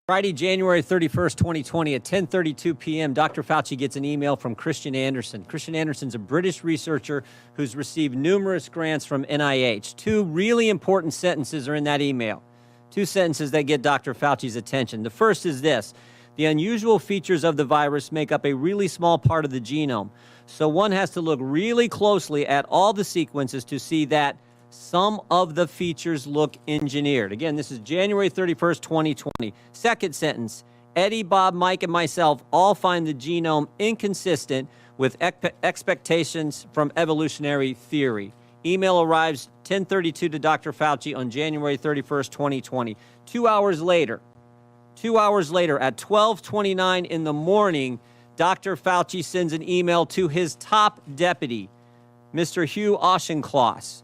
Friday, January 31st, 2020 at 10:32 p.m., Dr. Fauci gets an email from Christian Anderson. Christian Anderson's a British researcher who's received numerous grants from NIH. Two really important sentences are in that email. Two sentences that get Dr. Fauci's attention. The first is this: the unusual features of the virus make up a really small part of the genome. So one has to look really closely at all the sequences to see that some of the features look engineered. Again, this is January 31st, 2020. Second sentence: Eddie, Bob, Mike, and myself all find the genome inconsistent with expectations from evolutionary theory. Email arrives 10:32 to Dr. Fauci on January 31st, 2020. 2 hours later at 12:29 in the morning, Dr. Fauci sends an email to his top deputy, Mr. Hugh Auchincloss.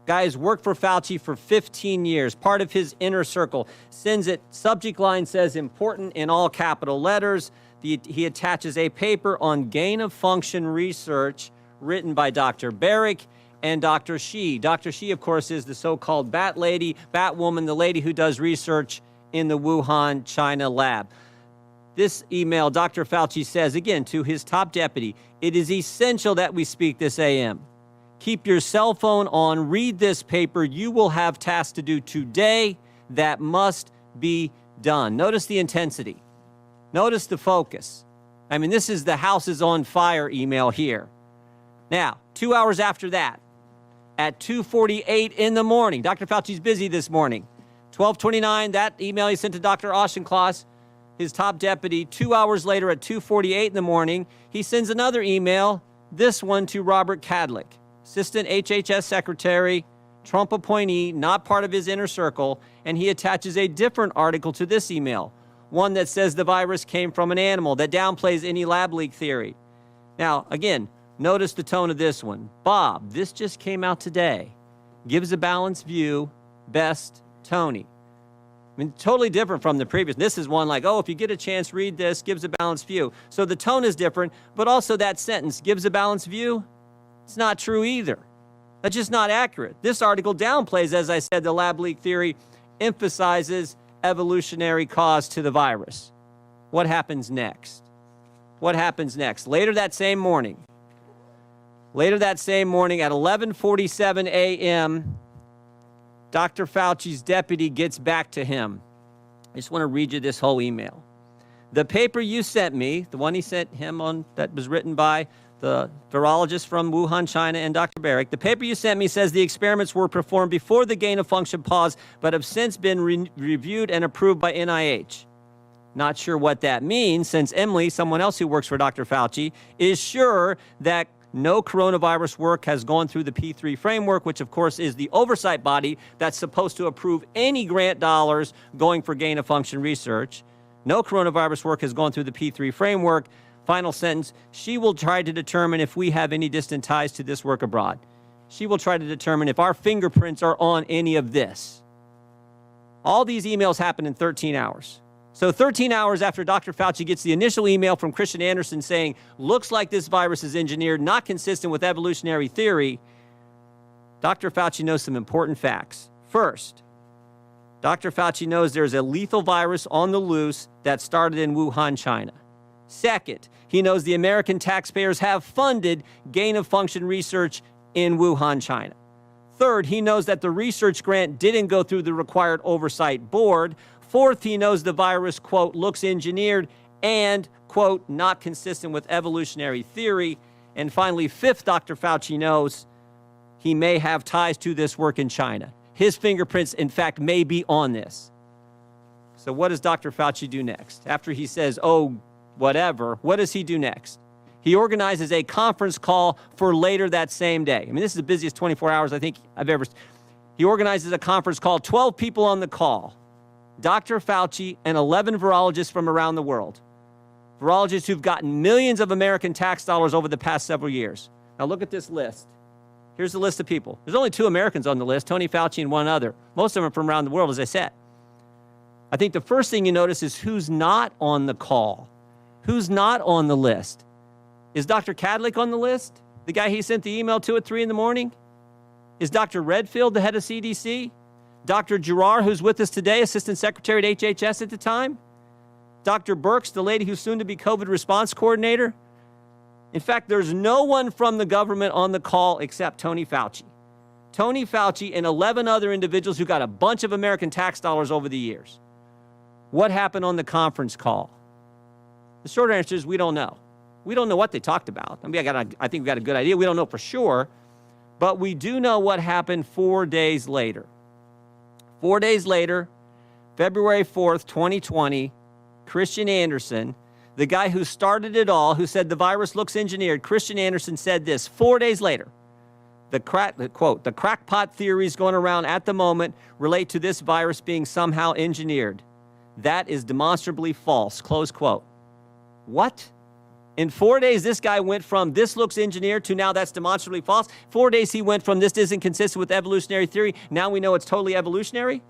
Guys worked for Fauci for 15 years, part of his inner circle. Sends it, subject line says important in all capital letters. He attaches a paper on gain-of-function research written by Dr. Barrick and Dr. Shi. Dr. Shi, of course, is the so-called bat lady, bat woman, the lady who does research in the Wuhan, China lab. This email, Dr. Fauci says, again, to his top deputy, it is essential that we speak this AM. Keep your cell phone on, read this paper. You will have tasks to do today that must be done. Notice the intensity. Notice the focus. I mean, this is the house is on fire email here. Now, 2 hours after that, at 2:48 in the morning, Dr. Fauci's busy this morning. 12:29, that email he sent to Dr. Auchincloss, his top deputy. 2 hours later at 2:48 in the morning, he sends another email, this one to Robert Kadlec, Assistant HHS Secretary, Trump appointee, not part of his inner circle, and he attaches a different article to this email, one that says the virus came from an animal, that downplays any lab leak theory. Now, again, notice the tone of this one. Bob, this just came out today. Gives a balanced view. Best, Tony. I mean, totally different from the previous. This is one like, oh, if you get a chance, read this, gives a balanced view. So the tone is different, but also that sentence, gives a balanced view, it's not true either. That's just not accurate. This article downplays, as I said, the lab leak theory, emphasizes evolutionary cause to the virus. What happens next? What happens next? Later that same morning at 11:47 a.m., Dr. Fauci's deputy gets back to him. I just want to read you this whole email. The paper you sent me, the one he sent him on that was written by the virologist from Wuhan, China, and Dr. Barrick, the paper you sent me says the experiments were performed before the gain-of-function pause, but have since been reviewed and approved by NIH. Not sure what that means, since Emily, someone else who works for Dr. Fauci, is sure that no coronavirus work has gone through the P3 framework, which, of course, is the oversight body that's supposed to approve any grant dollars going for gain-of-function research. No coronavirus work has gone through the P3 framework. Final sentence, she will try to determine if we have any distant ties to this work abroad. She will try to determine if our fingerprints are on any of this. All these emails happen in 13 hours. So 13 hours after Dr. Fauci gets the initial email from Christian Anderson saying, looks like this virus is engineered, not consistent with evolutionary theory, Dr. Fauci knows some important facts. First, Dr. Fauci knows there's a lethal virus on the loose that started in Wuhan, China. Second, he knows the American taxpayers have funded gain-of-function research in Wuhan, China. Third, he knows that the research grant didn't go through the required oversight board. Fourth, he knows the virus, quote, looks engineered and, quote, not consistent with evolutionary theory. And finally, fifth, Dr. Fauci knows he may have ties to this work in China. His fingerprints, in fact, may be on this. So what does Dr. Fauci do next? After he says, oh, whatever, what does he do next? He organizes a conference call for later that same day. I mean, this is the busiest 24 hours I think I've ever. He organizes a conference call, 12 people on the call. Dr. Fauci and 11 virologists from around the world. Virologists who've gotten millions of American tax dollars over the past several years. Now look at this list. Here's the list of people. There's only 2 Americans on the list, Tony Fauci and one other. Most of them are from around the world, as I said. I think the first thing you notice is who's not on the call. Who's not on the list? Is Dr. Kadlec on the list? The guy he sent the email to at 3 in the morning? Is Dr. Redfield the head of CDC? Dr. Girard, who's with us today, Assistant Secretary at HHS at the time. Dr. Birx, the lady who's soon to be COVID response coordinator. In fact, there's no one from the government on the call except Tony Fauci. Tony Fauci and 11 other individuals who got a bunch of American tax dollars over the years. What happened on the conference call? The short answer is we don't know. We don't know what they talked about. I mean, I think we got a good idea. We don't know for sure, but we do know what happened 4 days later. 4 days later, February 4th, 2020, Christian Anderson, the guy who started it all, who said the virus looks engineered, Christian Anderson said this 4 days later. The crackpot theories going around at the moment relate to this virus being somehow engineered. That is demonstrably false, close quote. What? In 4 days, this guy went from this looks engineered to now that's demonstrably false. 4 days, he went from this isn't consistent with evolutionary theory. Now we know it's totally evolutionary.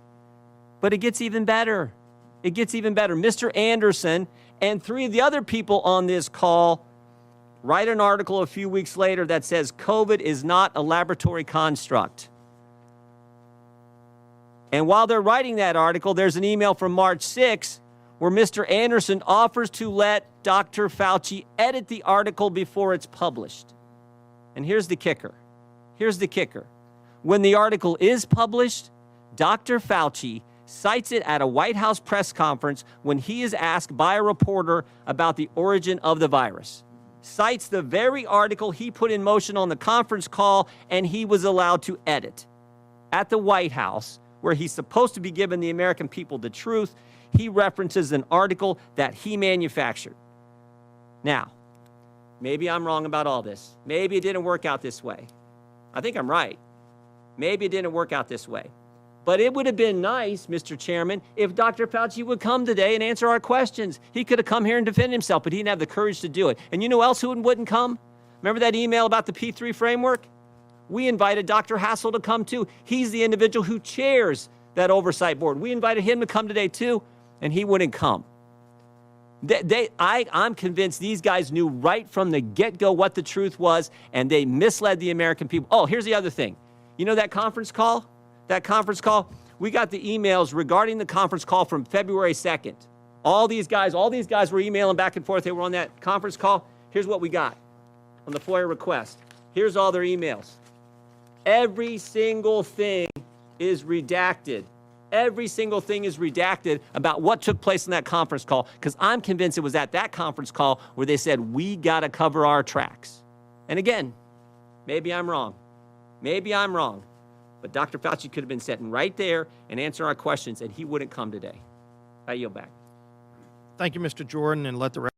But it gets even better. It gets even better. Mr. Anderson and 3 of the other people on this call write an article a few weeks later that says COVID is not a laboratory construct. And while they're writing that article, there's an email from March 6 where Mr. Anderson offers to let Dr. Fauci edit the article before it's published. And here's the kicker. Here's the kicker. When the article is published, Dr. Fauci cites it at a White House press conference when he is asked by a reporter about the origin of the virus. Cites the very article he put in motion on the conference call and he was allowed to edit. At the White House, where he's supposed to be giving the American people the truth, he references an article that he manufactured. Now, maybe I'm wrong about all this. Maybe it didn't work out this way. I think I'm right. Maybe it didn't work out this way. But it would have been nice, Mr. Chairman, if Dr. Fauci would come today and answer our questions. He could have come here and defended himself, but he didn't have the courage to do it. And you know who else wouldn't come? Remember that email about the P3 framework? We invited Dr. Hassel to come too. He's the individual who chairs that oversight board. We invited him to come today too, and he wouldn't come. I'm convinced these guys knew right from the get-go what the truth was, and they misled the American people. Oh, here's the other thing. You know that conference call? That conference call? We got the emails regarding the conference call from February 2nd. All these guys were emailing back and forth. They were on that conference call. Here's what we got on the FOIA request. Here's all their emails. Every single thing is redacted. Every single thing is redacted about what took place in that conference call, because I'm convinced it was at that conference call where they said, we got to cover our tracks. And again, maybe I'm wrong. Maybe I'm wrong. But Dr. Fauci could have been sitting right there and answering our questions, and he wouldn't come today. I yield back. Thank you, Mr. Jordan, and let the